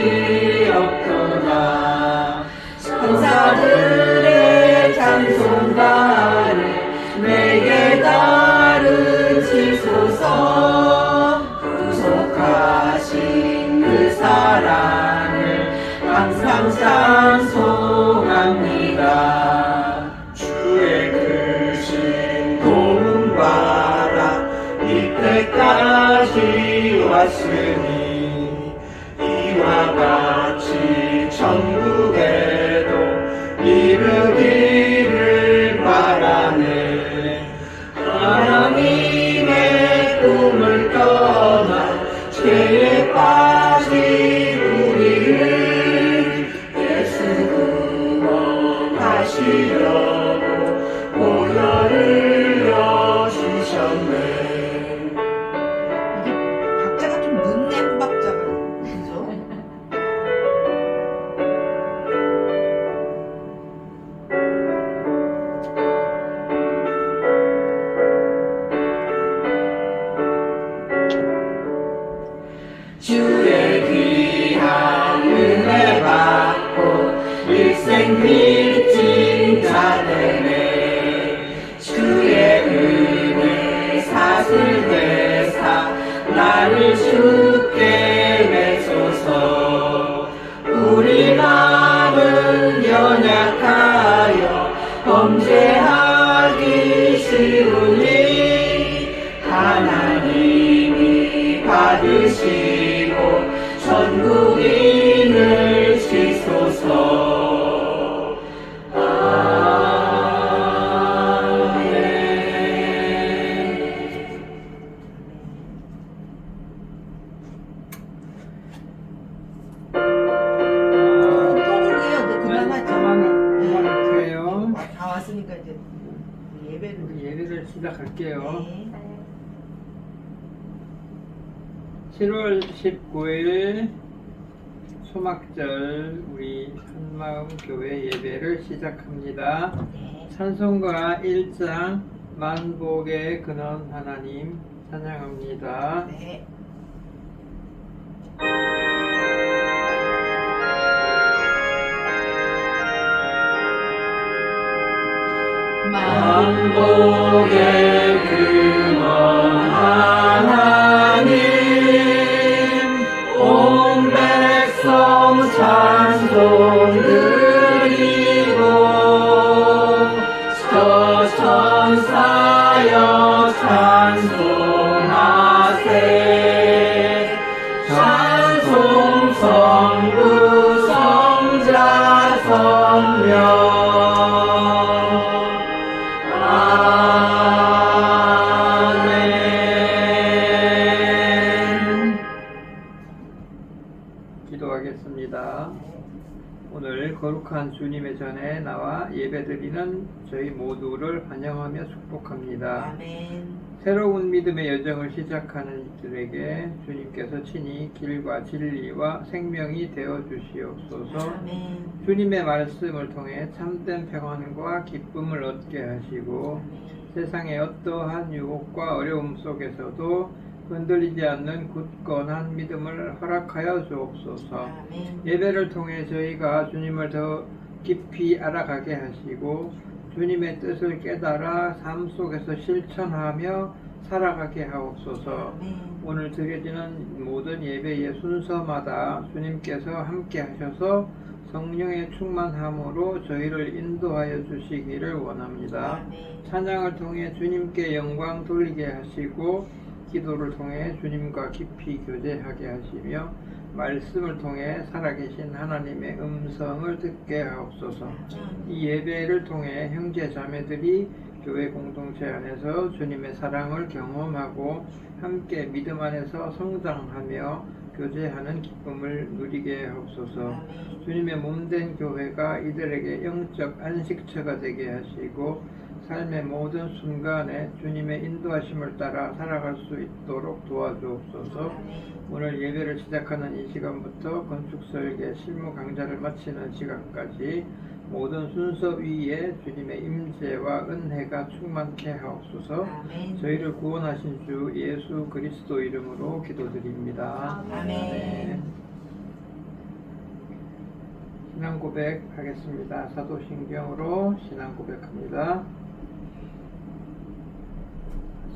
것이 없도다. 천사들의 찬송가를 내게 가르치소서. 구속하신 그 사랑을 항상 찬송합니다. 주의 크신 도움 바라 이때까지 왔으니 이와 같이 천국에도 이르기를 바라네. 하나님의 꿈을 떠나 죄에 빠진 우리를 예수 구원하시려고 보혈을 흘려주셨네. 이게 박자가 좀 늦네, 한 박자가. 그죠? 주의 귀한 은혜 받고 일생 믿진 자들의 주의 은혜 사슬되사 나를 주께 매소서. 우리 마음은 연약하여 범죄하기 쉬우니 하나님이 받으시고 천국인을 지소서. 아멘. 또 부르게요. 이제 그만하죠. 그만할게요. 다 왔으니까 이제 예배를. 우리 예배를 시작할게요. 네. 7월 19일 소막절 우리 한마음 교회 예배를 시작합니다. 네. 찬송가 1장 만복의 근원 하나님 찬양합니다. 네. 만복의 근원 하나님 온 백성 찬송 드리고 저 천사여 찬송하세. 찬송 성부 성자 성령 아멘. 기도하겠습니다. 오늘 거룩한 주님의 전에 나와 예배드리는 저희 모두를 환영하며 축복합니다. 아멘. 새로운 믿음의 여정을 시작하는 이들에게 주님께서 친히 길과 진리와 생명이 되어 주시옵소서. 아멘. 주님의 말씀을 통해 참된 평안과 기쁨을 얻게 하시고 세상의 어떠한 유혹과 어려움 속에서도 흔들리지 않는 굳건한 믿음을 허락하여 주옵소서. 아멘. 예배를 통해 저희가 주님을 더 깊이 알아가게 하시고 주님의 뜻을 깨달아 삶 속에서 실천하며 살아가게 하옵소서. 아멘. 오늘 드려지는 모든 예배의 순서마다 주님께서 함께 하셔서 성령의 충만함으로 저희를 인도하여 주시기를 원합니다. 아멘. 찬양을 통해 주님께 영광 돌리게 하시고 기도를 통해 주님과 깊이 교제하게 하시며 말씀을 통해 살아계신 하나님의 음성을 듣게 하옵소서. 이 예배를 통해 형제 자매들이 교회 공동체 안에서 주님의 사랑을 경험하고 함께 믿음 안에서 성장하며 교제하는 기쁨을 누리게 하옵소서. 주님의 몸된 교회가 이들에게 영적 안식처가 되게 하시고 삶의 모든 순간에 주님의 인도하심을 따라 살아갈 수 있도록 도와주옵소서. 오늘 예배를 시작하는 이 시간부터 건축설계 실무 강좌를 마치는 시간까지 모든 순서 위에 주님의 임재와 은혜가 충만케 하옵소서. 아멘. 저희를 구원하신 주 예수 그리스도 이름으로 기도드립니다. 아멘. 고백하겠습니다. 사도신경으로 신앙 고백합니다.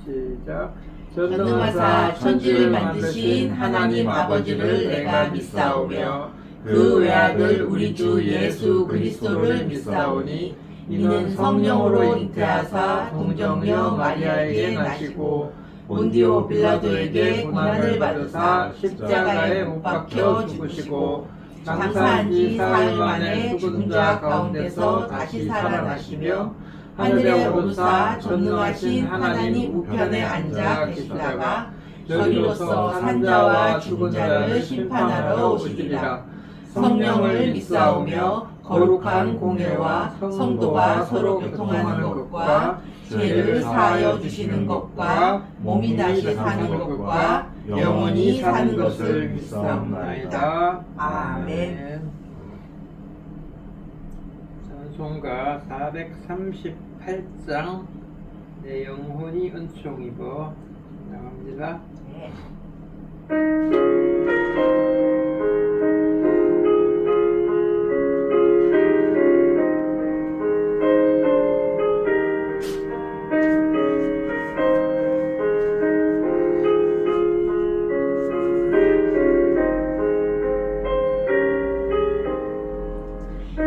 시작. 전능하사 천지를 만드신 하나님 아버지를 내가 믿사오며 그 외아들 우리 주 예수 그리스도를 믿사오니 이는 성령으로 잉태하사 동정녀 마리아에게 나시고 본디오 빌라도에게 고난을 받으사 십자가에 못 박혀 죽으시고 장사한 지 사흘 만에 죽은 자 가운데서 다시 살아나시며 하늘에 오르사 전능하신 하나님 우편에 앉아 계시다가 저리로서 산자와 죽은 자를 심판하러 오시리라. 성령을 믿사오며 거룩한 공예와 성도가 서로 교통하는 것과 죄를 사하여 주시는 것과 몸이 다시 사는 것과 영원히 사는 것을 믿사옵나이다. 아멘. 찬송가 438장 내 영혼이 은총 입어 나갑니다. 네.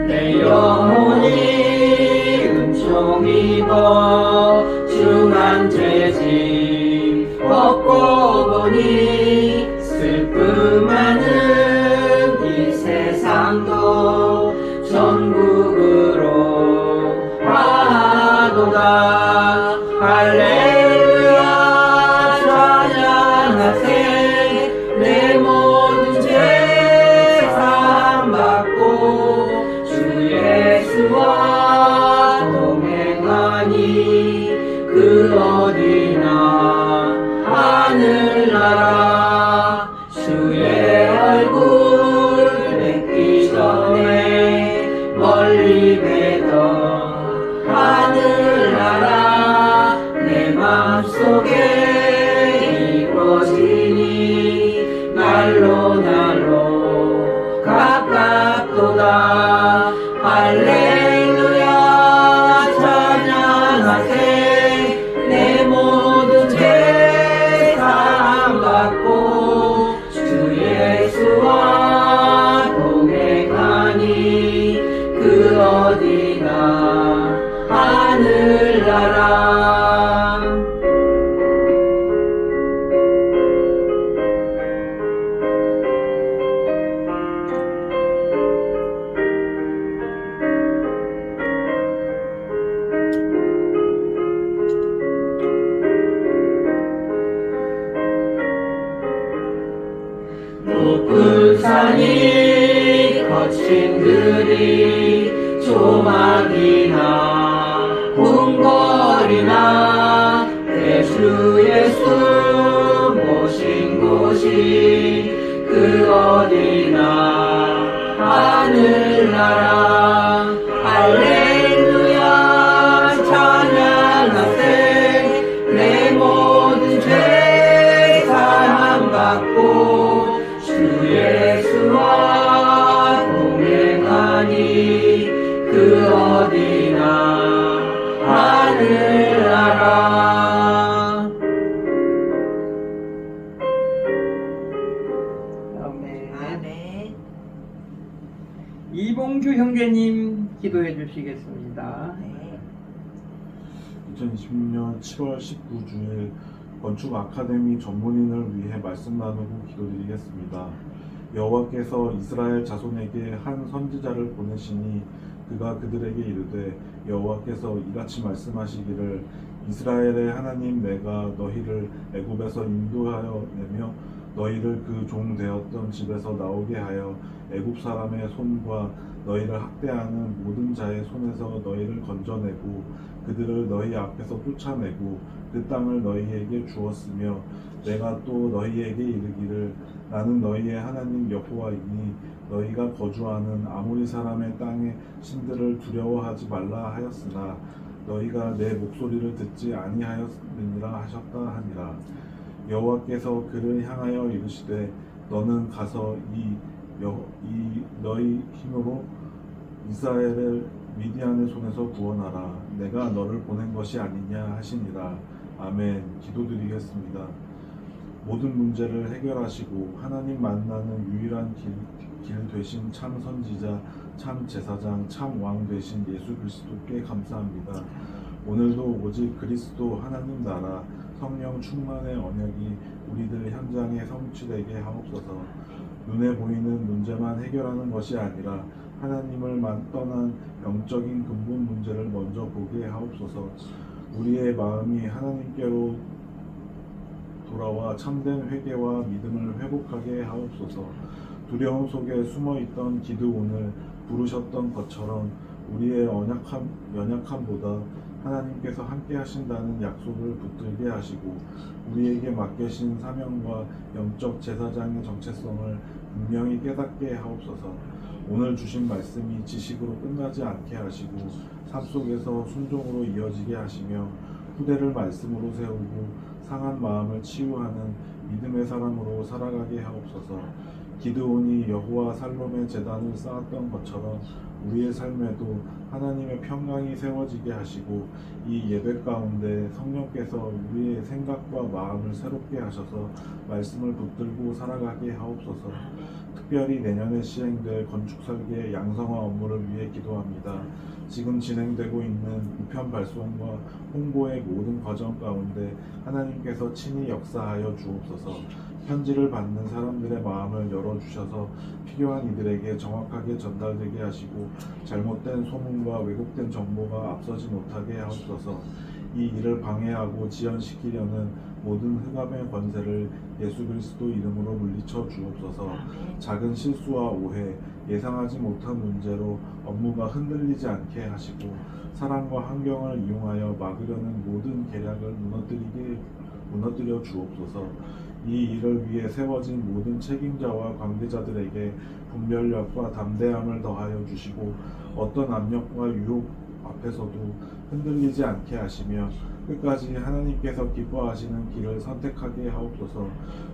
내 영혼이 은총 입어 중한 죄짐 벗고 보니 슬픔 많은 이 세상도 천국으로 화하도다. 할렐루야 찬양하세. 내 모든 죄 사함받고 주 예수와 동행하니 그 어디나 하늘나라. 주의 얼굴 뵙기 전에 멀리 뵈던 하늘나라 내 맘속에 이루어지니 날로 날로 가깝도다. 할렐루야 찬양하세. 내 모든 죄 사함받고 주 예수와 동행하니 그 어디나 하늘나라. 높은 산이 거친 들이 조막이나 궁궐이나 내 주 예수 모신 곳이 그 어디나 하늘나라. 할렐루야 찬양하세. 내 모든 죄 사함받고 주 예수와 동행하니 그 어디나 하늘나라. 아멘. 아멘. 이봉주 형제님 기도해 주시겠습니다. 네. 2020년 7월 19주일 건축 아카데미 전문인을 위해 말씀 나누고 기도드리겠습니다. 여호와께서 이스라엘 자손에게 한 선지자를 보내시니 그가 그들에게 이르되 여호와께서 이같이 말씀하시기를 이스라엘의 하나님 내가 너희를 애굽에서 인도하여 내며 너희를 그 종 되었던 집에서 나오게 하여 애굽 사람의 손과 너희를 학대하는 모든 자의 손에서 너희를 건져내고 그들을 너희 앞에서 쫓아내고 그 땅을 너희에게 주었으며 내가 또 너희에게 이르기를 나는 너희의 하나님 여호와이니 너희가 거주하는 아모리 사람의 땅의 신들을 두려워하지 말라 하였으나 너희가 내 목소리를 듣지 아니하였느니라 하셨다 하니라. 여호와께서 그를 향하여 이르시되 너는 가서 이 너희 힘으로 이스라엘을 미디안의 손에서 구원하라. 내가 너를 보낸 것이 아니냐 하시니라. 아멘. 기도드리겠습니다. 모든 문제를 해결하시고 하나님 만나는 유일한 길 되신 참 선지자, 참 제사장, 참 왕 되신 예수 그리스도께 감사합니다. 오늘도 오직 그리스도 하나님 나라 성령 충만의 언약이 우리들 현장에 성취되게 하옵소서. 눈에 보이는 문제만 해결하는 것이 아니라 하나님을 떠난 영적인 근본 문제를 먼저 보게 하옵소서. 우리의 마음이 하나님께로 돌아와 참된 회개와 믿음을 회복하게 하옵소서. 두려움 속에 숨어있던 기드온을 부르셨던 것처럼 우리의 연약함보다 하나님께서 함께 하신다는 약속을 붙들게 하시고 우리에게 맡기신 사명과 영적 제사장의 정체성을 분명히 깨닫게 하옵소서. 오늘 주신 말씀이 지식으로 끝나지 않게 하시고 삶 속에서 순종으로 이어지게 하시며 후대를 말씀으로 세우고 상한 마음을 치유하는 믿음의 사람으로 살아가게 하옵소서. 기드온이 여호와 살롬의 제단을 쌓았던 것처럼 우리의 삶에도 하나님의 평강이 세워지게 하시고 이 예배 가운데 성령께서 우리의 생각과 마음을 새롭게 하셔서 말씀을 붙들고 살아가게 하옵소서. 특별히 내년에 시행될 건축설계 양성화 업무를 위해 기도합니다. 지금 진행되고 있는 우편 발송과 홍보의 모든 과정 가운데 하나님께서 친히 역사하여 주옵소서. 편지를 받는 사람들의 마음을 열어주셔서 필요한 이들에게 정확하게 전달되게 하시고 잘못된 소문과 왜곡된 정보가 앞서지 못하게 하옵소서. 이 일을 방해하고 지연시키려는 모든 흑암의 권세를 예수 그리스도 이름으로 물리쳐 주옵소서. 작은 실수와 오해, 예상하지 못한 문제로 업무가 흔들리지 않게 하시고 사랑과 환경을 이용하여 막으려는 모든 계략을 무너뜨려 주옵소서. 이 일을 위해 세워진 모든 책임자와 관계자들에게 분별력과 담대함을 더하여 주시고 어떤 압력과 유혹 앞에서도 흔들리지 않게 하시며 끝까지 하나님께서 기뻐하시는 길을 선택하게 하옵소서.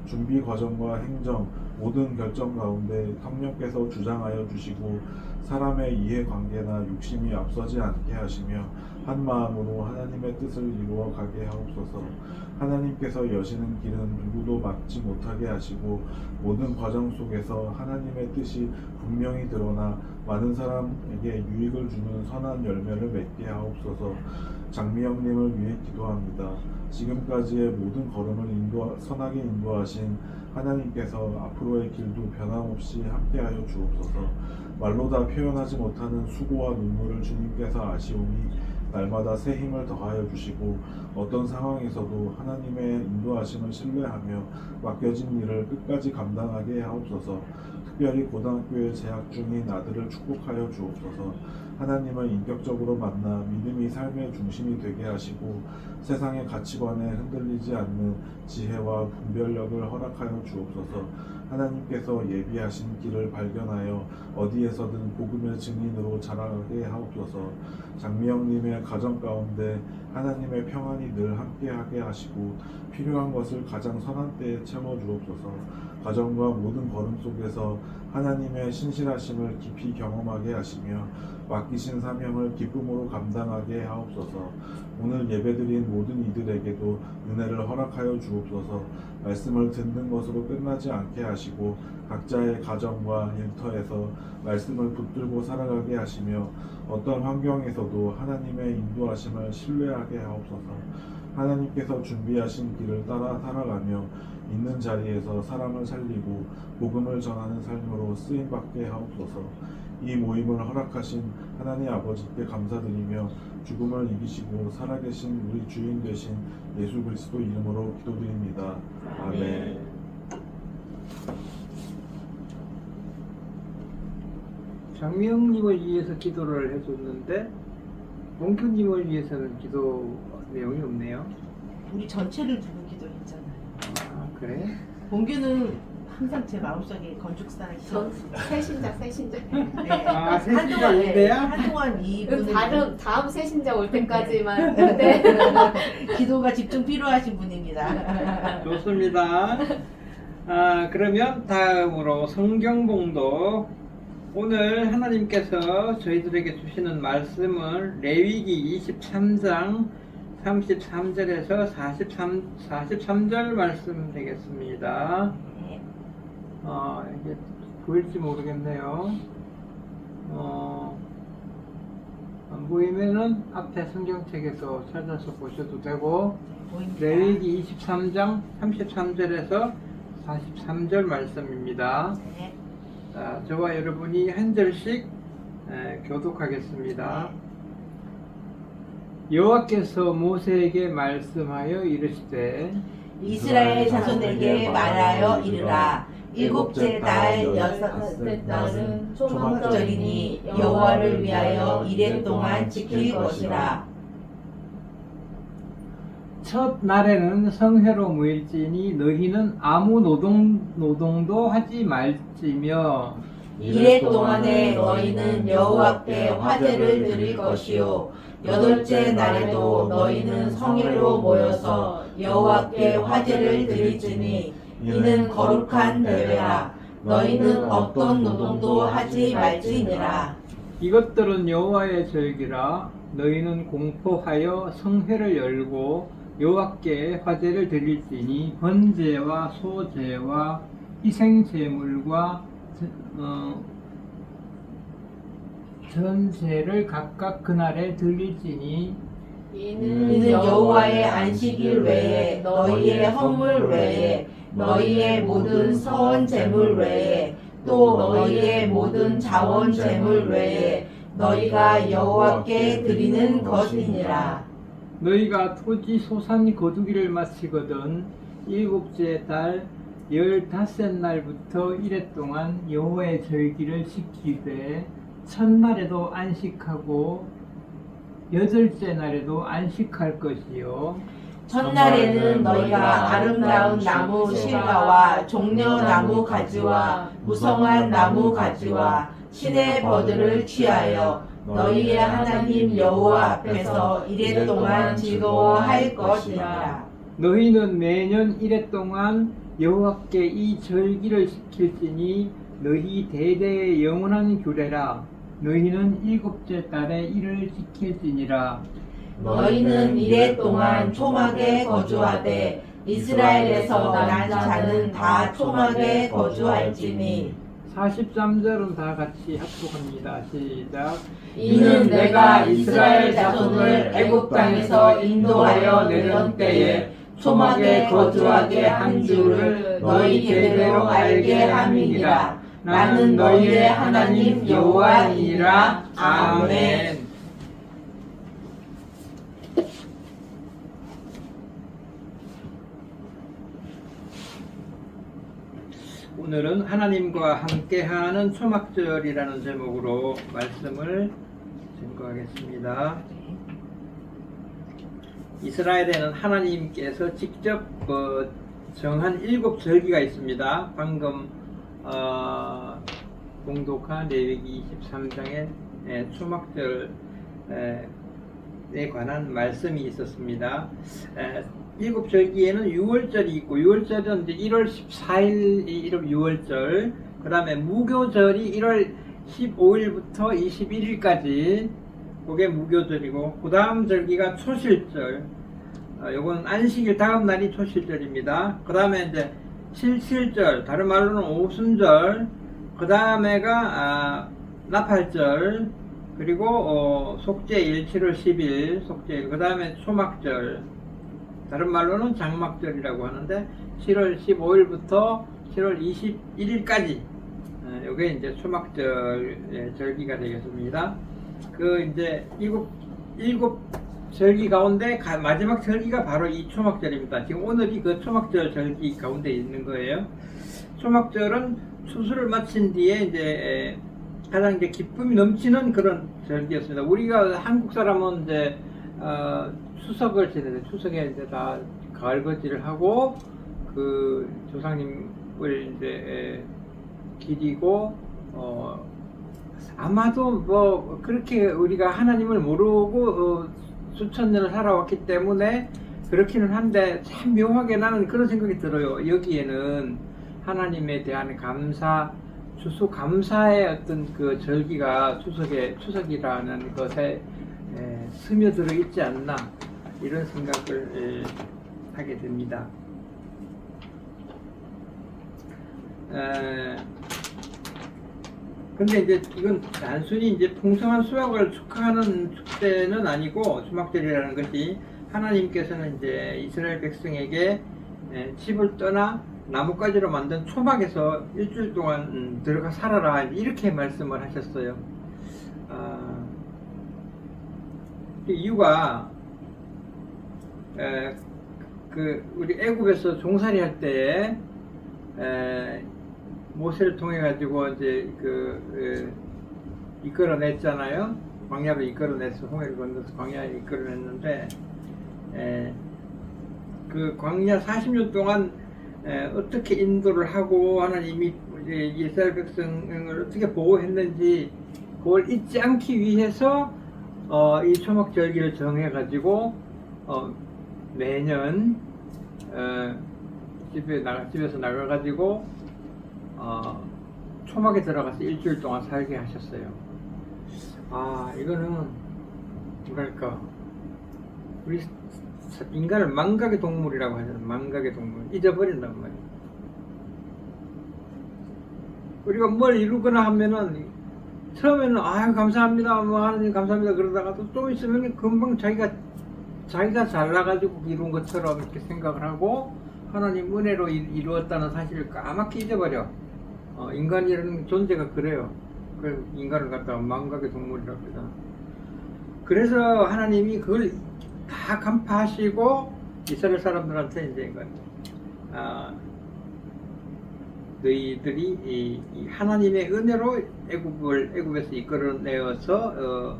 준비 과정과 행정, 모든 결정 가운데 성령께서 주장하여 주시고 사람의 이해관계나 욕심이 앞서지 않게 하시며 한 마음으로 하나님의 뜻을 이루어 가게 하옵소서. 하나님께서 여시는 길은 누구도 막지 못하게 하시고 모든 과정 속에서 하나님의 뜻이 분명히 드러나 많은 사람에게 유익을 주는 선한 열매를 맺게 하옵소서. 장미영님을 위해 기도합니다. 지금까지의 모든 걸음을 선하게 인도하신 하나님께서 앞으로의 길도 변함없이 함께하여 주옵소서. 말로 다 표현하지 못하는 수고와 눈물을 주님께서 아시오니 날마다 새 힘을 더하여 주시고 어떤 상황에서도 하나님의 인도하심을 신뢰하며 맡겨진 일을 끝까지 감당하게 하옵소서. 특별히 고등학교에 재학 중인 아들을 축복하여 주옵소서. 하나님을 인격적으로 만나 믿음이 삶의 중심이 되게 하시고 세상의 가치관에 흔들리지 않는 지혜와 분별력을 허락하여 주옵소서. 하나님께서 예비하신 길을 발견하여 어디에서든 복음의 증인으로 자라가게 하옵소서. 장미영님의 가정 가운데 하나님의 평안이 늘 함께하게 하시고 필요한 것을 가장 선한 때에 채워 주옵소서. 가정과 모든 걸음 속에서 하나님의 신실하심을 깊이 경험하게 하시며 맡기신 사명을 기쁨으로 감당하게 하옵소서. 오늘 예배드린 모든 이들에게도 은혜를 허락하여 주옵소서. 말씀을 듣는 것으로 끝나지 않게 하시고 각자의 가정과 일터에서 말씀을 붙들고 살아가게 하시며 어떤 환경에서도 하나님의 인도하심을 신뢰하게 하옵소서. 하나님께서 준비하신 길을 따라 살아가며 있는 자리에서 사람을 살리고 복음을 전하는 삶으로 쓰임받게 하옵소서. 이 모임을 허락하신 하나님 아버지께 감사드리며 죽음을 이기시고 살아계신 우리 주인 되신 예수 그리스도 이름으로 기도드립니다. 아멘. 장미영님을 위해서 기도를 해줬는데 몽규님을 위해서는 기도 내용이 없네요. 우리 전체를 두고 기도했잖아요. 아 그래? 봉규는 항상 제 마음속에 건축사 전 새신자. 네. 아, 새신자 한동안, 올때야? 한동안 이분은 다음 새신자 올 때까지만. 네. 기도가 집중 필요하신 분입니다. 좋습니다. 그러면 다음으로 성경봉독 오늘 하나님께서 저희들에게 주시는 말씀은 레위기 23장 33절에서 43절 말씀 되겠습니다. 이게 보일지 모르겠네요. 안 보이면은 앞에 성경책에서 찾아서 보셔도 되고, 보입니다. 레위기 23장 33절에서 43절 말씀입니다. 네. 자, 저와 여러분이 한 절씩 교독하겠습니다. 여호와께서 모세에게 말씀하여 이르시되 이스라엘 자손에게 말하여 이르라. 일곱째 달 여섯째 날은 초막절이니 여호와를 위하여 이래 동안 지킬 것이라. 첫 날에는 성회로 모일지니 너희는 아무 노동도 하지 말지며 이래 동안에 너희는 여호와께 화제를 드릴 것이요 여덟째 날에도 너희는 성회로 모여서 여호와께 화제를 드릴지니 이는 거룩한 대회라. 너희는 어떤 노동도 하지 말지니라. 이것들은 여호와의 절기라. 너희는 공포하여 성회를 열고 여호와께 화제를 드릴지니 번제와 소제와 희생제물과 전제를 각각 그날에 드릴지니 이는 여호와의 안식일 외에 너희의 헌물 외에 너희의 모든 서원 제물 외에 또 너희의 모든 자원 제물 외에 너희가 여호와께 드리는 것이니라. 너희가 토지 소산 거두기를 마치거든 일곱째 달 15날부터 이래 동안 여호와의 절기를 지키되 첫날에도 안식하고 여덟째 날에도 안식할 것이요 첫날에는 너희가 아름다운 나무 실과와 종려나무 가지와 무성한 나무 가지와 신의 버들을 취하여 너희의 하나님 여호와 앞에서 이래 동안 즐거워할 것이라. 너희는 매년 이래 동안 여호와께 이 절기를 지킬지니 너희 대대의 영원한 규례라. 너희는 일곱째 달에 이를 지킬지니라. 너희는 이래 동안 초막에 거주하되 이스라엘에서 난 자는 다 초막에 거주할지니 43절은 다 같이 합독합니다. 시작. 이는 내가 이스라엘 자손을 애굽 땅에서 인도하여 내던 때에 초막에 거주하게 한 줄을 너희 대대로 알게 함이니라. 나는 너희의 하나님 여호와이니라. 아멘. 오늘은 하나님과 함께하는 초막절이라는 제목으로 말씀을 증거하겠습니다. 이스라엘에는 하나님께서 직접 정한 7절기가 있습니다. 방금 봉독한 레위기 23장의 초막절에 관한 말씀이 있었습니다. 7절기에는 6월절이 있고 6월절은 이제 1월 14일 6월절, 그 다음에 무교절이 1월 15일부터 21일까지 그게 무교절이고, 그 다음 절기가 초실절, 요건 안식일 다음 날이 초실절입니다. 그 다음에 이제 칠칠절, 다른 말로는 오순절, 그 다음에가 나팔절, 그리고 속죄일 7월 10일 속죄일, 그 다음에 초막절, 다른 말로는 장막절이라고 하는데 7월 15일부터 7월 21일까지 요게 이제 초막절 절기가 되겠습니다. 그 이제 일곱 절기 가운데 마지막 절기가 바로 이 초막절입니다. 지금 오늘이 그 초막절 절기 가운데 있는 거예요. 초막절은 추수를 마친 뒤에 이제 가장 이제 기쁨이 넘치는 그런 절기였습니다. 우리가 한국 사람은 이제 추석을 지내요. 추석에 이제 다 가을거지를 하고 그 조상님을 이제 기리고 아마도 뭐 그렇게 우리가 하나님을 모르고 수천 년을 살아왔기 때문에 그렇기는 한데 참 묘하게 나는 그런 생각이 들어요. 여기에는 하나님에 대한 감사, 추수감사의 어떤 그 절기가 추석이라는 것에 스며들어 있지 않나 이런 생각을 하게 됩니다. 근데 이제 이건 단순히 이제 풍성한 수확을 축하하는 축제는 아니고 추막절이라는 것이 하나님께서는 이제 이스라엘 백성에게 집을 떠나 나뭇가지로 만든 초막에서 일주일 동안 들어가 살아라 이렇게 말씀을 하셨어요. 그 이유가 그 우리 애굽에서 종살이 할 때에 모세를 통해 가지고 이제 이끌어냈잖아요. 광야로 이끌어냈어. 홍해를 건너서 광야에 이끌어냈는데 그 광야 40년 동안 어떻게 인도를 하고 하나님이 이스라엘 백성을 어떻게 보호했는지 그걸 잊지 않기 위해서 이 초막절기를 정해가지고 매년 집에서 나가가지고 초막에 들어가서 일주일 동안 살게 하셨어요. 이거는 뭐랄까 우리 인간을 망각의 동물이라고 하잖아요. 망각의 동물. 잊어버린단 말이에요. 우리가 뭘 이루거나 하면은 처음에는 감사합니다 뭐 하나님 감사합니다 그러다가 또 좀 있으면 금방 자기가 잘나가지고 이룬 것처럼 이렇게 생각을 하고 하나님 은혜로 이루었다는 사실을 까맣게 잊어버려. 인간이라는 존재가 그래요. 그래서 인간을 갖다가 망각의 동물이라고 그러잖아. 그래서 하나님이 그걸 다 간파하시고 이스라엘 사람들한테 이제 너희들이 이 하나님의 은혜로 애굽에서 이끌어내어서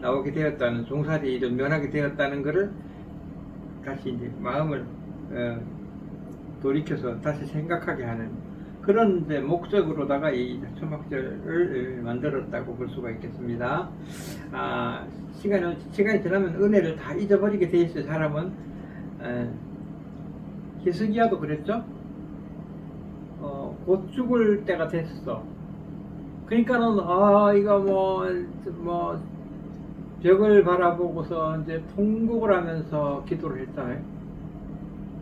나오게 되었다는 종살이를 면하게 되었다는 것을 다시 이제 마음을 돌이켜서 다시 생각하게 하는 그런 이제 목적으로다가 이 초막절을 만들었다고 볼 수가 있겠습니다. 시간이 지나면 은혜를 다 잊어버리게 돼 있어요. 사람은 히스기야도 그랬죠. 곧 죽을 때가 됐어. 그러니까는 이거 뭐 벽을 바라보고서 이제 통곡을 하면서 기도를 했잖아요.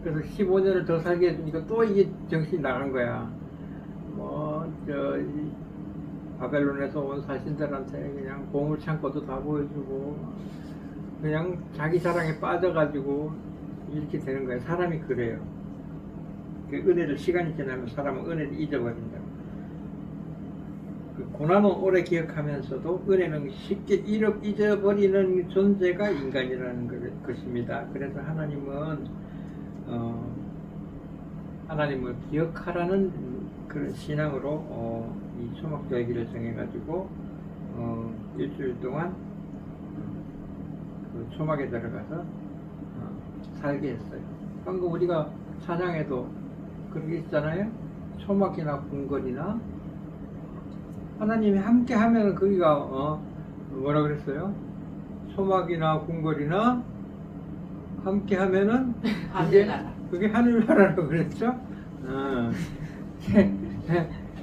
그래서 15년을 더 살게 해주니까 또 이게 정신이 나간 거야. 바벨론에서 온 사신들한테 그냥 보물 창고도 다 보여주고 그냥 자기 자랑에 빠져가지고 이렇게 되는 거예요. 사람이 그래요. 그 은혜를 시간이 지나면 사람은 은혜를 잊어버린다. 그 고난은 오래 기억하면서도 은혜는 쉽게 잊어버리는 존재가 인간이라는 것입니다. 그래서 하나님은 하나님을 기억하라는 그런 신앙으로 이 초막절기를 정해가지고 일주일 동안 그 초막에 들어가서 살게 했어요. 방금 우리가 찬양에도 그런 게 있잖아요. 초막이나 궁궐이나 하나님이 함께 하면 거기가 뭐라 그랬어요? 초막이나 궁궐이나 함께 하면은 그게 하늘나라라고 그랬죠?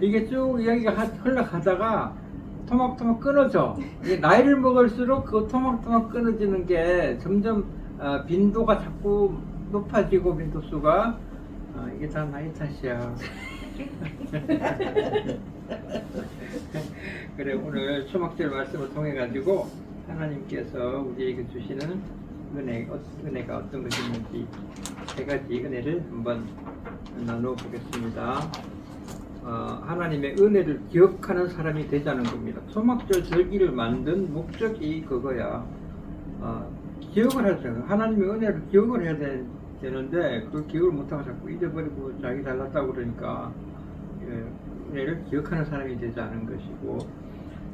이게 쭉 이야기가 흘러가다가 토막토막 끊어져. 이게 나이를 먹을수록 그 토막토막 끊어지는 게 점점 빈도가 자꾸 높아지고 빈도수가 이게 다 나이 탓이야. 그래 오늘 초막절 말씀을 통해 가지고 하나님께서 우리에게 주시는 은혜가 어떤 것이 있는지 세 가지 은혜를 한번 나누어 보겠습니다. 하나님의 은혜를 기억하는 사람이 되자는 겁니다. 초막절 절기를 만든 목적이 그거야. 기억을 하죠. 하나님의 은혜를 기억을 해야 되는데 그걸 기억을 못하고 자꾸 잊어버리고 자기 잘났다고 그러니까 은혜를 기억하는 사람이 되지 않은 것이고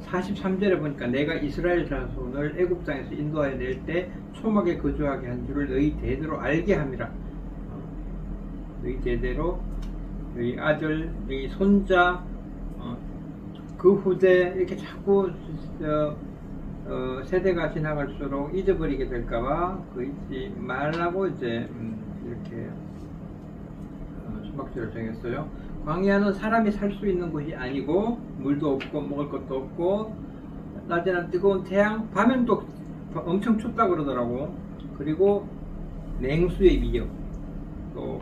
43절에 보니까 내가 이스라엘 자손을 애굽 땅에서 인도하여 낼 때 초막에 거주하게 한 줄을 너희 대대로 알게 함이라. 너희 대대로 너희 아들, 너희 손자, 그 후대 이렇게 자꾸 세대가 지나갈수록 잊어버리게 될까봐 그 잊지 말라고 이제 이렇게 초막절을 정했어요. 광야는 사람이 살 수 있는 곳이 아니고 물도 없고 먹을 것도 없고 낮에는 뜨거운 태양, 밤엔 또 엄청 춥다 그러더라고. 그리고 냉수의 위협, 또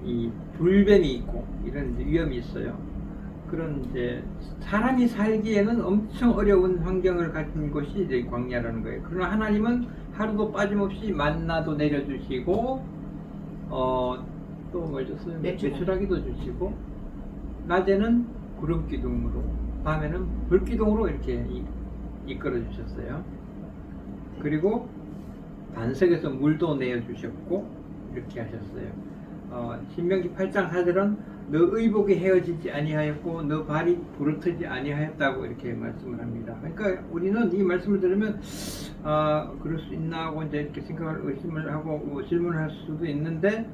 이 불뱀이 있고 이런 이제 위험이 있어요. 그런 이제 사람이 살기에는 엄청 어려운 환경을 가진 곳이 이제 광야라는 거예요. 그러나 하나님은 하루도 빠짐없이 만나도 내려주시고 또 뭘 줬어요? 메추라기도 주시고 낮에는 구름 기둥으로 밤에는 불 기둥으로 이렇게 이끌어 주셨어요. 그리고 반석에서 물도 내어 주셨고 이렇게 하셨어요. 신명기 8장 4절은 너 의복이 헤어지지 아니하였고 너 발이 부르트지 아니하였다고 이렇게 말씀을 합니다. 그러니까 우리는 이 말씀을 들으면 그럴 수 있나 하고 이제 이렇게 생각을 의심을 하고 질문을 할 수도 있는데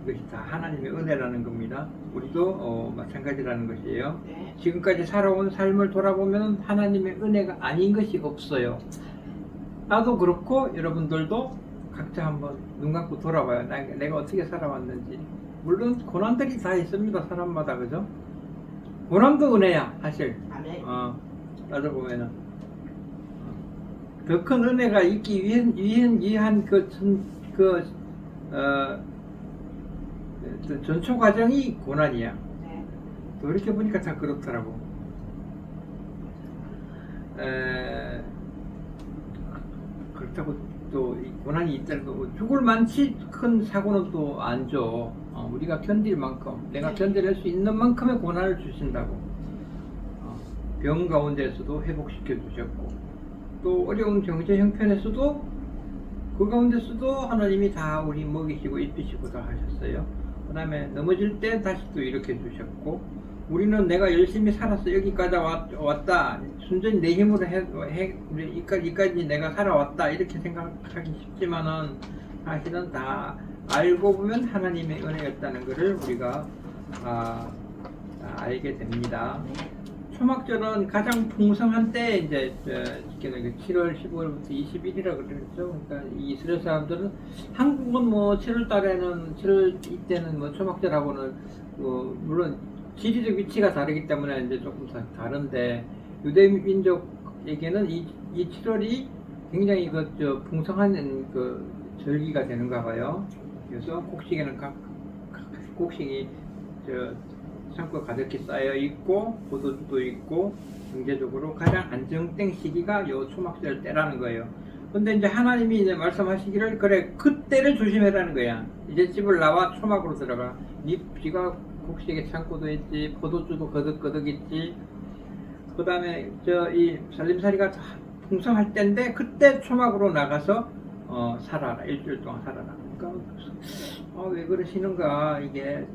이것이 다 하나님의 은혜라는 겁니다. 우리도 마찬가지라는 것이에요. 네. 지금까지 살아온 삶을 돌아보면 하나님의 은혜가 아닌 것이 없어요. 나도 그렇고 여러분들도 각자 한번 눈 감고 돌아봐요. 내가 어떻게 살아왔는지. 물론 고난들이 다 있습니다. 사람마다. 그죠? 고난도 은혜야 사실. 아멘. 나도 보면은 더 큰 은혜가 있기 위한 전초 과정이 고난이야. 네. 또 이렇게 보니까 다 그렇더라고. 그렇다고 또 이 고난이 있다고 죽을 만치 큰 사고는 또 안 줘. 우리가 견딜 만큼, 내가 견딜 수 있는 만큼의 고난을 주신다고. 병 가운데서도 회복시켜 주셨고, 또 어려운 경제 형편에서도 그 가운데서도 하나님이 다 우리 먹이시고 입히시고 다 하셨어요. 그 다음에 넘어질 때 다시 또 이렇게 주셨고, 우리는 내가 열심히 살아서 여기까지 왔다, 순전히 내 힘으로 이까지 내가 살아왔다 이렇게 생각하기 쉽지만은 사실은 다 알고 보면 하나님의 은혜였다는 것을 우리가 알게 됩니다. 초막절은 가장 풍성한 때 이제 7월 15일부터 20일이라 그랬죠. 그러니까 이 이스라엘 사람들은 한국은 뭐 7월 달에는 7월 이때는 뭐 초막절하고는 물론 지리적 위치가 다르기 때문에 이제 조금 다른데 유대 민족에게는 이 7월이 굉장히 풍성한 절기가 되는가 봐요. 그래서 곡식에는 곡식이 창고에 가득히 쌓여 있고 포도주도 있고 경제적으로 가장 안정된 시기가 요 초막절 때라는 거예요. 근데 이제 하나님이 이제 말씀하시기를 그래 그때를 조심해라는 거야. 이제 집을 나와 초막으로 들어가. 네 비가 곡식에 창고도 있지, 포도주도 거득거득 있지. 그 다음에 이 살림살이가 다 풍성할 때인데 그때 초막으로 나가서 살아라. 일주일 동안 살아라. 그러니까 왜 그러시는가. 이게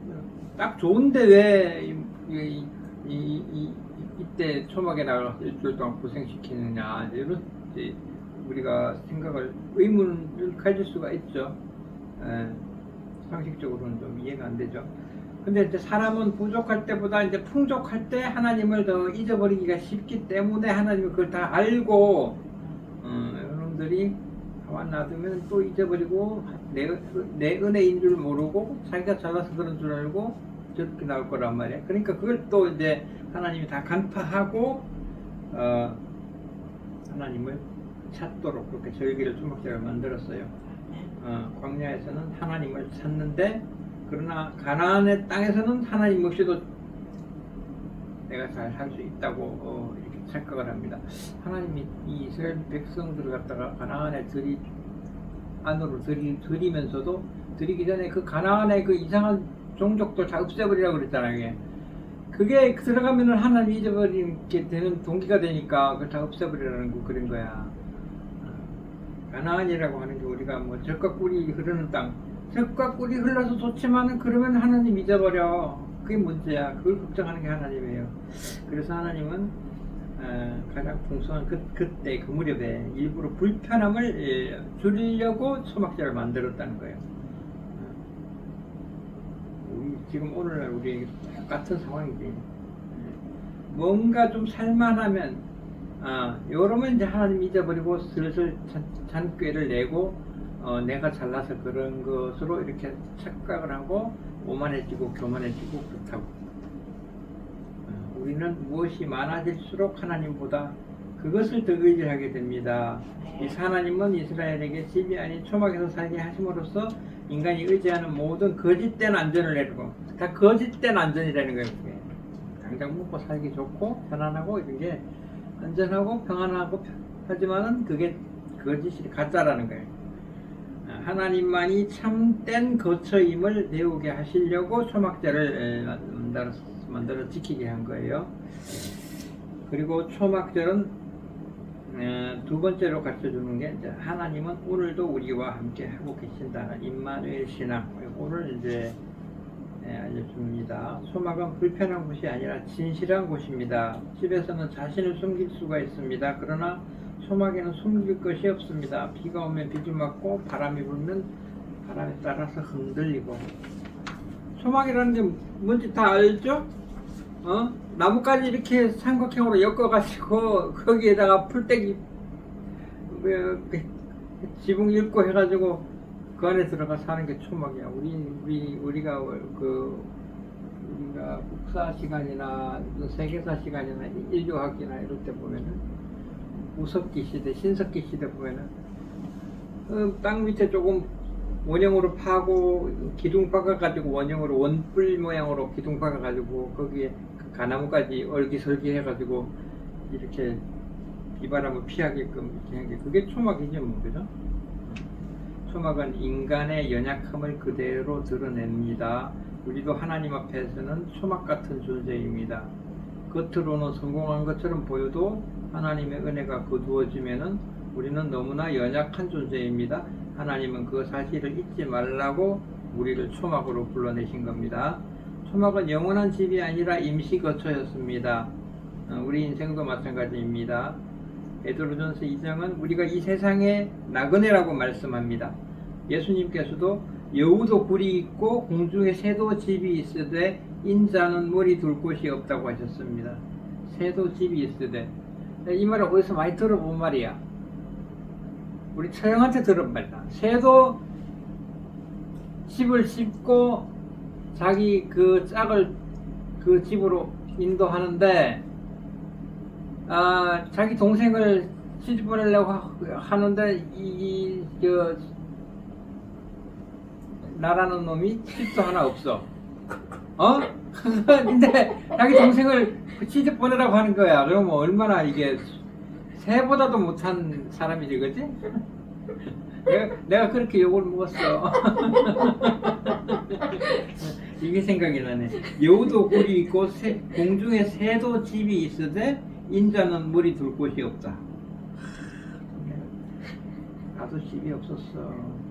딱 좋은데 왜 이때 초막에 나가서 일주일 동안 고생시키느냐. 이런 우리가 생각을 의문을 가질 수가 있죠. 상식적으로는 좀 이해가 안 되죠. 근데 이제 사람은 부족할 때보다 이제 풍족할 때 하나님을 더 잊어버리기가 쉽기 때문에 하나님이 그걸 다 알고 여러분들이 가만 놔두면 또 잊어버리고 내 은혜인 줄 모르고 자기가 잘나서 그런 줄 알고 저렇게 나올 거란 말이야. 그러니까 그걸 또 이제 하나님이 다 간파하고 하나님을 찾도록 그렇게 절기를 초막절을 만들었어요. 광야에서는 하나님을 찾는데 그러나 가나안의 땅에서는 하나님 없이도 내가 잘 살 수 있다고 이렇게 착각을 합니다. 하나님이 이 이스라엘 백성들을 갖다가 가나안에 안으로 들이면서도 들이기 전에 그 가나안의 그 이상한 종족들 다 없애버리라고 그랬잖아요. 그게 들어가면은 하나님 잊어버리게 되는 동기가 되니까 그걸 다 없애버리라는 거 그런 거야. 가나안이라고 하는 게 우리가 뭐 젖과 꿀이 흐르는 땅. 젖과 꿀이 흘러서 좋지만은 그러면 하나님 잊어버려. 그게 문제야. 그걸 걱정하는 게 하나님이에요. 그래서 하나님은 가장 풍성한 그때 그 무렵에 일부러 불편함을 줄이려고 초막절을 만들었다는 거예요. 지금 오늘날 우리 같은 상황이지. 뭔가 좀 살만하면 이러면 이제 하나님 잊어버리고 슬슬 잔꾀를 내고 내가 잘나서 그런 것으로 이렇게 착각을 하고 오만해지고 교만해지고 그렇다고. 우리는 무엇이 많아질수록 하나님보다 그것을 더 의지하게 됩니다. 이 하나님은 이스라엘에게 집이 아닌 초막에서 살게 하심으로써 인간이 의지하는 모든 거짓된 안전을 내리고, 다 거짓된 안전이라는 거예요. 그게. 당장 먹고 살기 좋고 편안하고 이런 게 안전하고 평안하고 하지만은 그게 거짓이 가짜라는 거예요. 하나님만이 참된 거처임을 배우게 하시려고 초막절을 만들어 지키게 한 거예요. 그리고 초막절은 두 번째로 가르쳐주는 게 이제 하나님은 오늘도 우리와 함께 하고 계신다는 임마누엘 신앙, 오늘 이제 알려줍니다. 초막은 불편한 곳이 아니라 진실한 곳입니다. 집에서는 자신을 숨길 수가 있습니다. 그러나 초막에는 숨길 것이 없습니다. 비가 오면 비도 맞고 바람이 불면 바람에 따라서 흔들리고. 초막이라는 게 뭔지 다 알죠? 나뭇가지 이렇게 삼각형으로 엮어가지고 거기에다가 풀떼기 지붕 엮고 해가지고 그 안에 들어가 사는 게 초막이야. 우리가 국사 시간이나 세계사 시간이나 인류학이나 이럴 때 보면은 우석기 시대, 신석기 시대 보면은 땅 밑에 조금 원형으로 파고 기둥 박아가지고 원형으로 원뿔 모양으로 기둥 박아가지고 거기에 가나무까지 얼기설기 해가지고 이렇게 비바람을 피하게끔 이렇게 한 게 그게 초막이죠, 뭐, 그죠? 초막은 인간의 연약함을 그대로 드러냅니다. 우리도 하나님 앞에서는 초막 같은 존재입니다. 겉으로는 성공한 것처럼 보여도 하나님의 은혜가 거두어지면은 우리는 너무나 연약한 존재입니다. 하나님은 그 사실을 잊지 말라고 우리를 초막으로 불러내신 겁니다. 초막은 영원한 집이 아니라 임시 거처였습니다. 우리 인생도 마찬가지입니다. 베드로전서 2장은 우리가 이 세상의 나그네라고 말씀합니다. 예수님께서도 여우도 굴이 있고 공중에 새도 집이 있으되 인자는 머리 둘 곳이 없다고 하셨습니다. 새도 집이 있으되, 이 말을 어디서 많이 들어본 말이야. 우리 처형한테 들은 말이다. 새도 집을 짓고 자기 그 짝을 그 집으로 인도하는데, 자기 동생을 시집 보내려고 하는데 저 나라는 놈이 집도 하나 없어. 근데 자기 동생을 시집 보내라고 하는 거야. 그러면 얼마나 이게 새보다도 못한 사람이지, 그지? 내가 그렇게 욕을 먹었어. 이게 생각이 나네. 여우도 굴이 있고 공중에 새도 집이 있으되 인자는 머리 둘 곳이 없다. 나도 집이 없었어.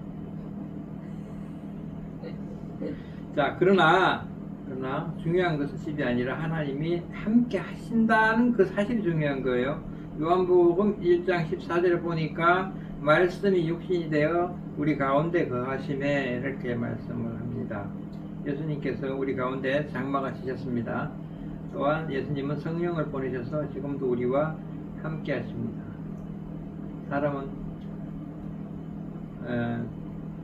자, 그러나 중요한 것은 집이 아니라 하나님이 함께 하신다는 그 사실이 중요한 거예요. 요한복음 1장 14절에 보니까 말씀이 육신이 되어 우리 가운데 거하심에 이렇게 말씀을 합니다. 예수님께서 우리 가운데 장막을 치셨습니다. 또한 예수님은 성령을 보내셔서 지금도 우리와 함께 하십니다. 사람은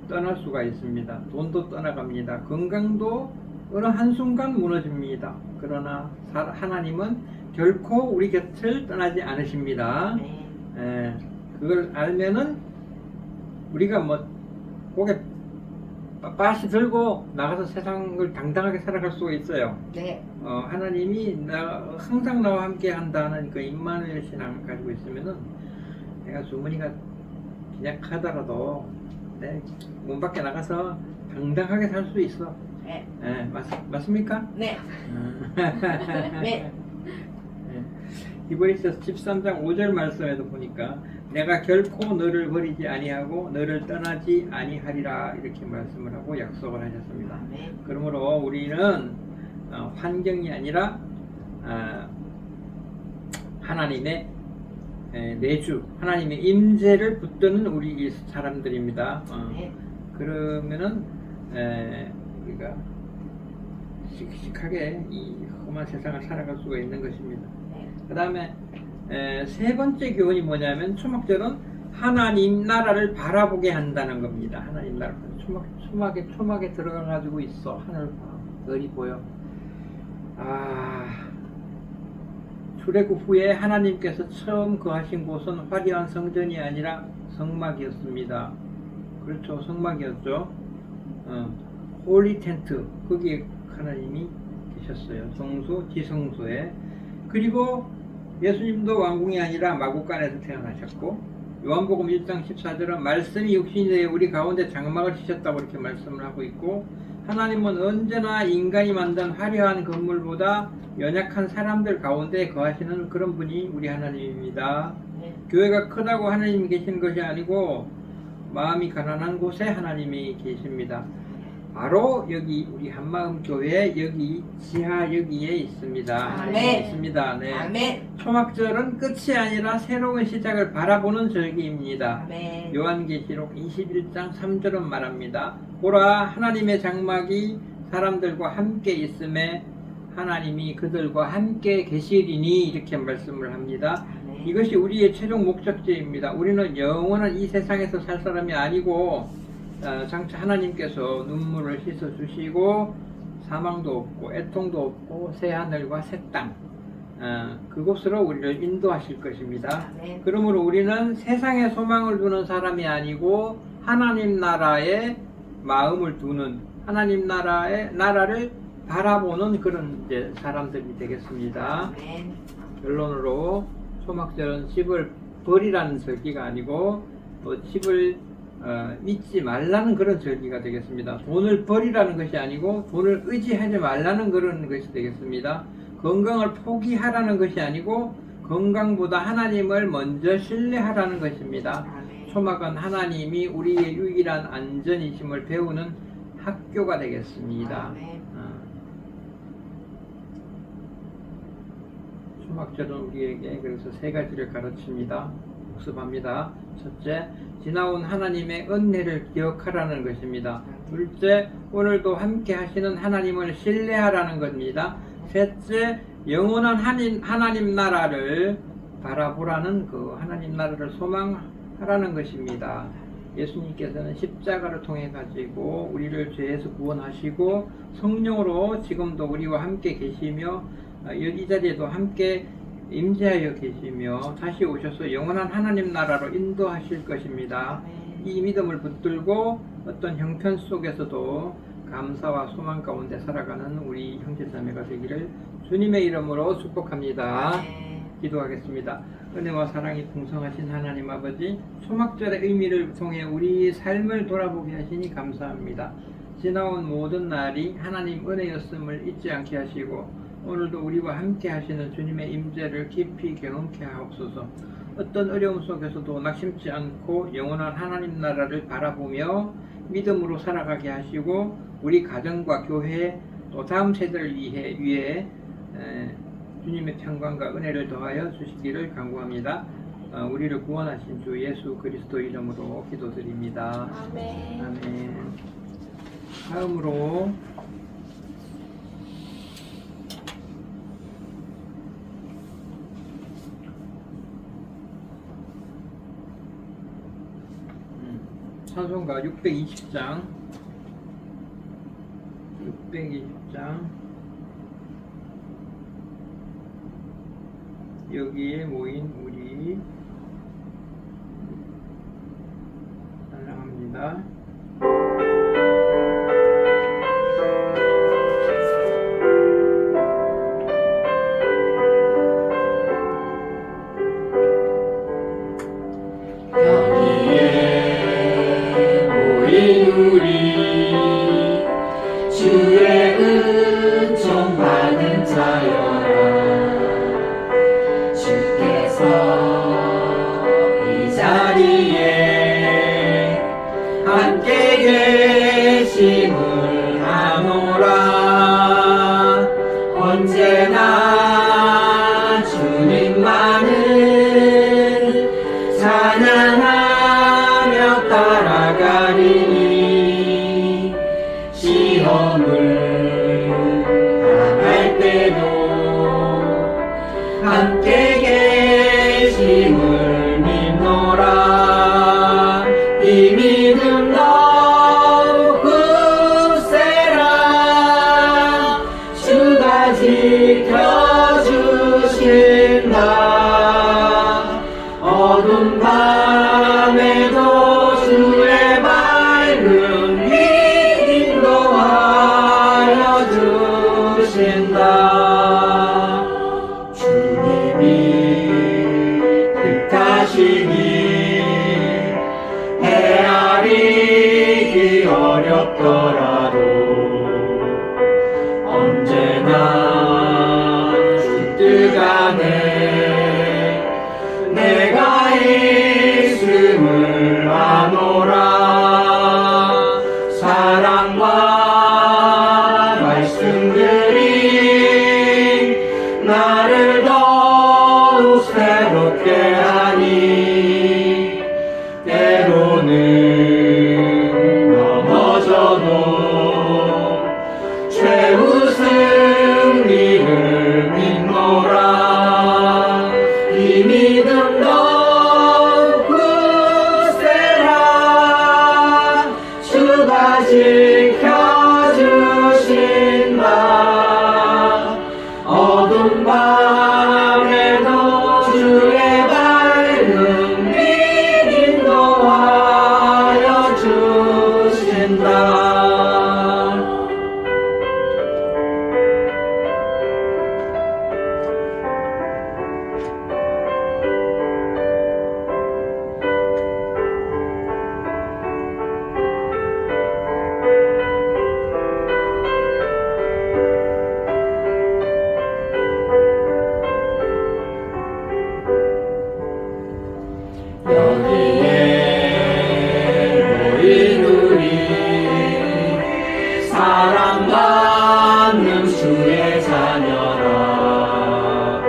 떠날 수가 있습니다. 돈도 떠나갑니다. 건강도 어느 한순간 무너집니다. 그러나 하나님은 결코 우리 곁을 떠나지 않으십니다. 그걸 알면은 우리가 뭐 고개 빳빳이 들고 나가서 세상을 당당하게 살아갈 수가 있어요. 네. 하나님이 항상 나와 함께 한다는 그 임마누엘 신앙을 가지고 있으면은 내가 주머니가 빈약하더라도 문 밖에 나가서 당당하게 살 수 있어. 네. 맞습니까? 네. 네. 히브리서 13장 5절 말씀에도 보니까 내가 결코 너를 버리지 아니하고 너를 떠나지 아니하리라 이렇게 말씀을 하고 약속을 하셨습니다. 네. 그러므로 우리는 환경이 아니라 하나님의 내주, 하나님의 임재를 붙드는 우리 사람들입니다. 네. 그러면은 우리가 씩씩하게 이 험한 세상을 살아갈 수가 있는 것입니다. 네. 그 다음에 세 번째 교훈이 뭐냐면 초막절은 하나님 나라를 바라보게 한다는 겁니다. 하나님 나라. 초막에 들어가가지고 있어. 하늘 봐. 어디 보여? 출애굽 후에 하나님께서 처음 거하신 곳은 화려한 성전이 아니라 성막이었습니다. 그렇죠. 성막이었죠. 홀리 텐트. 거기에 하나님이 계셨어요. 성소, 지성소에. 그리고 예수님도 왕궁이 아니라 마구간에서 태어나셨고, 요한복음 1장 14절은 말씀이 육신이 되어 우리 가운데 장막을 치셨다고 이렇게 말씀을 하고 있고, 하나님은 언제나 인간이 만든 화려한 건물보다 연약한 사람들 가운데 거하시는 그런 분이 우리 하나님입니다. 네. 교회가 크다고 하나님이 계시는 것이 아니고 마음이 가난한 곳에 하나님이 계십니다. 바로 여기 우리 한마음교회 여기 지하 여기에 있습니다. 아멘. 있습니다. 네. 아멘. 초막절은 끝이 아니라 새로운 시작을 바라보는 절기입니다. 아멘. 요한계시록 21장 3절은 말합니다. 보라, 하나님의 장막이 사람들과 함께 있음에 하나님이 그들과 함께 계시리니, 이렇게 말씀을 합니다. 아멘. 이것이 우리의 최종 목적지입니다. 우리는 영원한 이 세상에서 살 사람이 아니고 장차 하나님께서 눈물을 씻어주시고 사망도 없고 애통도 없고 새하늘과 새 땅, 그곳으로 우리를 인도하실 것입니다. 아멘. 그러므로 우리는 세상에 소망을 두는 사람이 아니고 하나님 나라에 마음을 두는, 하나님 나라를 바라보는 그런 이제 사람들이 되겠습니다. 아멘. 결론으로 초막절은 집을 버리라는 절기가 아니고 또 집을 믿지 말라는 그런 절기가 되겠습니다. 돈을 버리라는 것이 아니고 돈을 의지하지 말라는 그런 것이 되겠습니다. 건강을 포기하라는 것이 아니고 건강보다 하나님을 먼저 신뢰하라는 것입니다. 아멘. 초막은 하나님이 우리의 유일한 안전이심을 배우는 학교가 되겠습니다. 아멘. 초막절은 우리에게 그래서 세 가지를 가르칩니다. 복습합니다. 첫째, 지나온 하나님의 은혜를 기억하라는 것입니다. 둘째, 오늘도 함께 하시는 하나님을 신뢰하라는 겁니다. 셋째, 영원한 하나님 나라를 바라보라는 그 하나님 나라를 소망하라는 것입니다. 예수님께서는 십자가를 통해 가지고 우리를 죄에서 구원하시고 성령으로 지금도 우리와 함께 계시며 이 자리에도 함께 임재하여 계시며 다시 오셔서 영원한 하나님 나라로 인도하실 것입니다. 이 믿음을 붙들고 어떤 형편 속에서도 감사와 소망 가운데 살아가는 우리 형제자매가 되기를 주님의 이름으로 축복합니다. 기도하겠습니다. 은혜와 사랑이 풍성하신 하나님 아버지, 초막절의 의미를 통해 우리 삶을 돌아보게 하시니 감사합니다. 지나온 모든 날이 하나님 은혜였음을 잊지 않게 하시고 오늘도 우리와 함께 하시는 주님의 임재를 깊이 경험케 하옵소서. 어떤 어려움 속에서도 낙심치 않고 영원한 하나님 나라를 바라보며 믿음으로 살아가게 하시고 우리 가정과 교회 또 다음 세대를 위해 주님의 평강과 은혜를 더하여 주시기를 간구합니다. 우리를 구원하신 주 예수 그리스도 이름으로 기도드립니다. 아멘. 아멘. 다음으로 찬송가 620장 여기에 모인 우리 찬양합니다. 주의 은총 받은 자여라. 주께서 이 자리에 지켜주신다. 어두운 밤에도 주의 밝은 빛 인도하여 주신다. 주님이 뜻하시니 헤아리기 어렵더라도 언제나 주 뜻 안에 내가 있음을 아노라. 사랑과 말씀들이 나를 더욱 새롭게 하니 때로는 넘어져도 최후 승리를 믿노라. 이 믿음 더욱 굳세라. 주가 지켜주신다. 어두운 밤에도 주의 밝은 빛 인도하여 주신다. 여기에 모인 우리 사랑받는 주의 자녀라.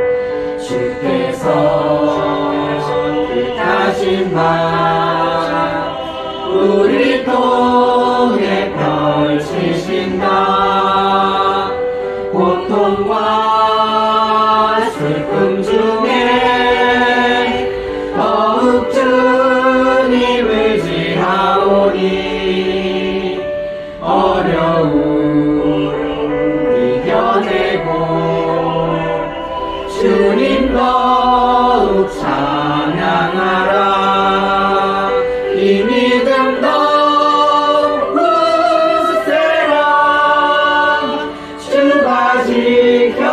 주께서 뜻하신 바 우리 통해 펼치신다. 고통과 슬픔 중에 더욱 주님 의지하오니 어려움 이겨내고 주님 더욱 찬양하라. 이 믿음 더욱 굳세라. 주가 지켜주신다.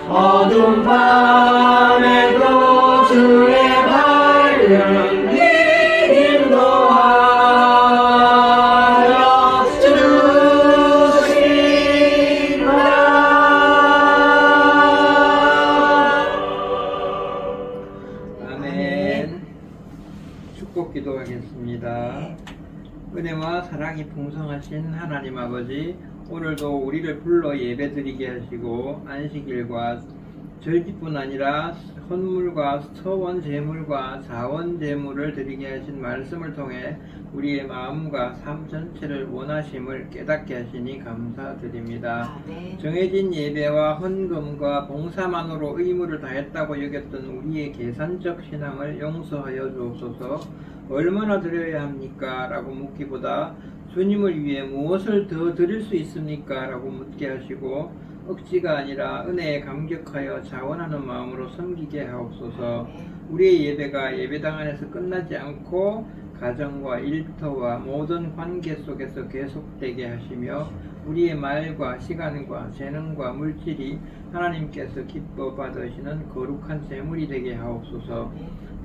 어두운 밤에도 주의 밝은 빛 인도하여 주신다. 아멘. 축복 기도하겠습니다. 은혜와 사랑이 풍성하신 하나님 아버지, 오늘도 우리를 불러 예배드리게 하시고 안식일과 절기뿐 아니라 헌물과 서원 제물과 자원 제물을 드리게 하신 말씀을 통해 우리의 마음과 삶 전체를 원하심을 깨닫게 하시니 감사드립니다. 아멘. 정해진 예배와 헌금과 봉사만으로 의무를 다했다고 여겼던 우리의 계산적 신앙을 용서하여 주옵소서. 얼마나 드려야 합니까? 라고 묻기보다 주님을 위해 무엇을 더 드릴 수 있습니까? 라고 묻게 하시고 억지가 아니라 은혜에 감격하여 자원하는 마음으로 섬기게 하옵소서. 우리의 예배가 예배당 안에서 끝나지 않고 가정과 일터와 모든 관계 속에서 계속되게 하시며 우리의 말과 시간과 재능과 물질이 하나님께서 기뻐 받으시는 거룩한 재물이 되게 하옵소서.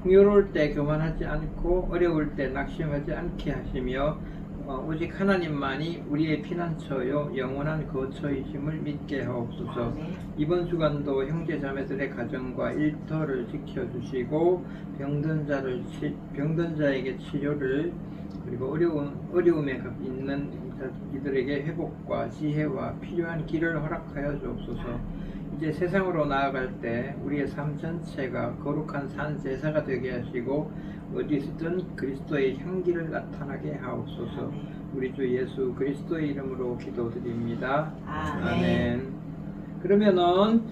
풍요로울 때 교만하지 않고 어려울 때 낙심하지 않게 하시며 오직 하나님만이 우리의 피난처요 영원한 거처이심을 믿게 하옵소서. 이번 주간도 형제 자매들의 가정과 일터를 지켜주시고 병든 자에게 치료를, 그리고 어려움에 있는 이들에게 회복과 지혜와 필요한 길을 허락하여 주옵소서. 이제 세상으로 나아갈 때 우리의 삶 전체가 거룩한 산 제사가 되게 하시고 어디서든 그리스도의 향기를 나타나게 하옵소서. 우리 주 예수 그리스도의 이름으로 기도드립니다. 아멘. 그러면은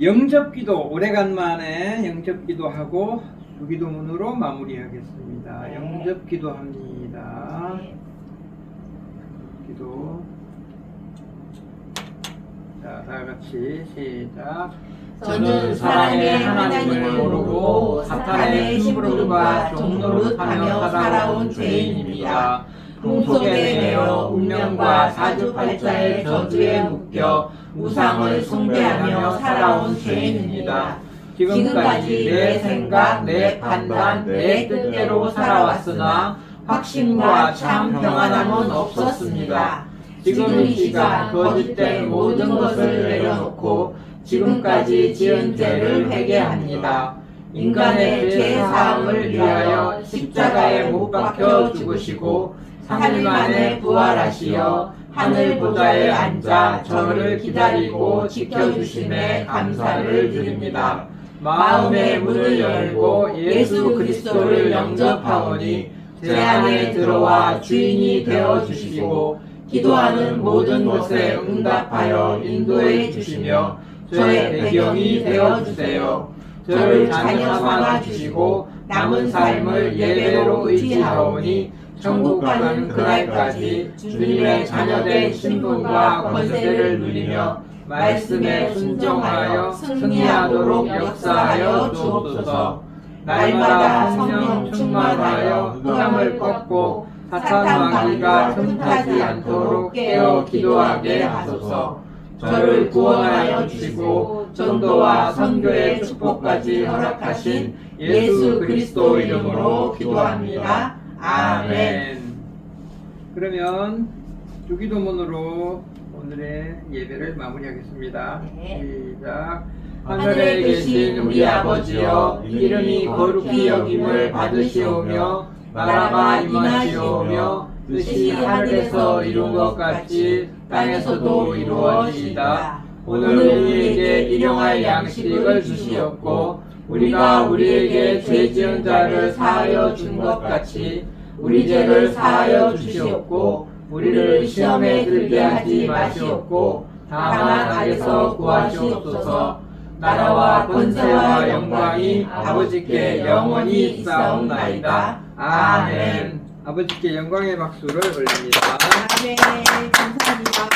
영접기도, 오래간만에 영접기도하고 주기도문으로 마무리하겠습니다. 영접기도합니다. 기도. 다 같이 시작. 저는 사랑의 하나님을 모르고 사탄의 심부름과 종노릇하며 살아온 죄인입니다. 풍속에 매여 운명과 사주팔자의 저주에 묶여 우상을 숭배하며 살아온 죄인입니다. 지금까지 내 생각, 내 판단, 내 뜻대로 살아왔으나 확신과 참 평안함은 없었습니다. 지금 이 시간 거짓된 모든 것을 내려놓고 지금까지 지은 죄를 회개합니다. 인간의 죄 사함을 위하여 십자가에 못 박혀 죽으시고 3일 만에 부활하시어 하늘 보좌에 앉아 저를 기다리고 지켜주심에 감사를 드립니다. 마음의 문을 열고 예수 그리스도를 영접하오니 제 안에 들어와 주인이 되어 주시고 기도하는 모든 것에 응답하여 인도해 주시며 저의 배경이 되어 주세요. 저를 자녀 삼아 주시고 남은 삶을 예배로 의지하오니 천국 가는 그날까지 주님의 자녀된 신분과 권세를 누리며 말씀에 순종하여 승리하도록 역사하여 주옵소서. 날마다 성령 충만하여 흑암을 꺾고 사탄 마귀가 틈타지 않도록 깨어 기도하게 하소서. 저를 구원하여 주시고 전도와 선교의 축복까지 허락하신 예수 그리스도 이름으로 기도합니다. 아멘. 그러면 주기도문으로 오늘의 예배를 마무리하겠습니다. 네. 시작. 하늘에 계신 우리 아버지여, 이름이 거룩히 여김을 받으시오며 나라가 임하시오며 뜻이 하늘에서 이룬 것 같이 땅에서도 이루어지이다. 오늘 우리에게 일용할 양식을 주시옵고 우리가 우리에게 죄 지은 자를 사하여 준 것 같이 우리 죄를 사하여 주시옵고 우리를 시험에 들게 하지 마시옵고 다만 악에서 구하시옵소서. 나라와 권세와 영광이 아버지께 영원히 있사옵나이다. 아멘. 아버지께 영광의 박수를 올립니다. 아멘. 감사합니다.